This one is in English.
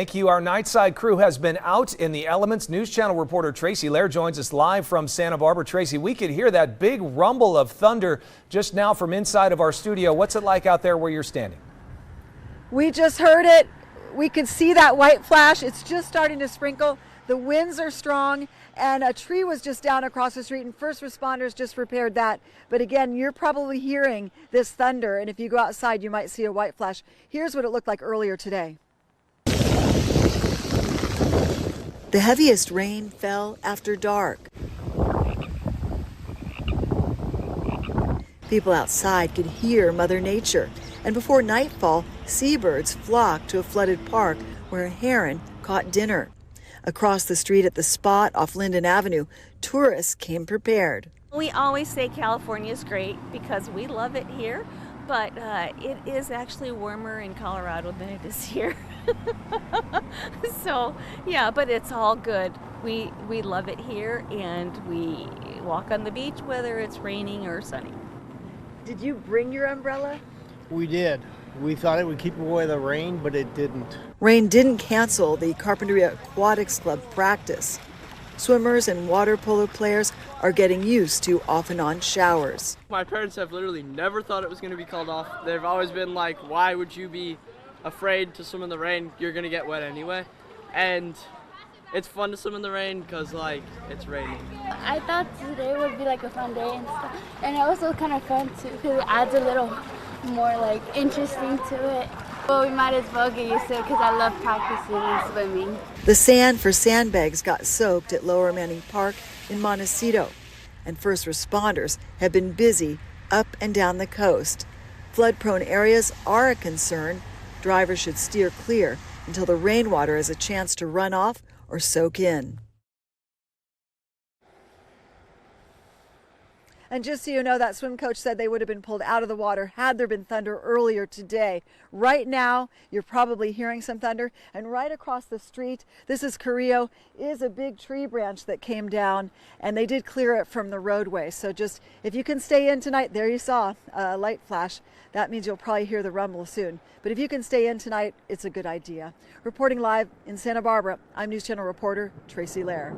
Thank you. Our Nightside crew has been out in the elements. News Channel reporter Tracy Lair joins us live from Santa Barbara. Tracy, we could hear that big rumble of thunder just now from inside of our studio. What's it like out there where you're standing? We just heard it. We could see that white flash. It's just starting to sprinkle. The winds are strong, and a tree was just down across the street, and first responders just repaired that. But again, you're probably hearing this thunder, and if you go outside, you might see a white flash. Here's what it looked like earlier today. The heaviest rain fell after dark. People outside could hear Mother Nature, and before nightfall, seabirds flocked to a flooded park where a heron caught dinner. Across the street at the spot off Linden Avenue, tourists came prepared. We always say California is great because we love it here, but it is actually warmer in Colorado than it is here. So, yeah, but it's all good. We love it here, and we walk on the beach whether it's raining or sunny. Did you bring your umbrella? We did. We thought it would keep away the rain, but it didn't. Rain didn't cancel the Carpinteria Aquatics Club practice. Swimmers and water polo players are getting used to off and on showers. My parents have literally never thought it was going to be called off. They've always been like, why would you be afraid to swim in the rain? You're going to get wet anyway. And it's fun to swim in the rain because, like, it's raining. I thought today would be like a fun day and stuff. And also kind of fun too because it adds a little more like interesting to it. Well, we might as well get used to it because I love practicing and swimming. The sand for sandbags got soaked at Lower Manning Park in Montecito, and first responders have been busy up and down the coast. Flood-prone areas are a concern. Drivers should steer clear until the rainwater has a chance to run off or soak in. And just so you know, that swim coach said they would have been pulled out of the water had there been thunder earlier today. Right now, you're probably hearing some thunder. And right across the street, this is Carrillo, is a big tree branch that came down, and they did clear it from the roadway. So just, if you can stay in tonight, there you saw a light flash. That means you'll probably hear the rumble soon. But if you can stay in tonight, it's a good idea. Reporting live in Santa Barbara, I'm News Channel reporter Tracy Lair.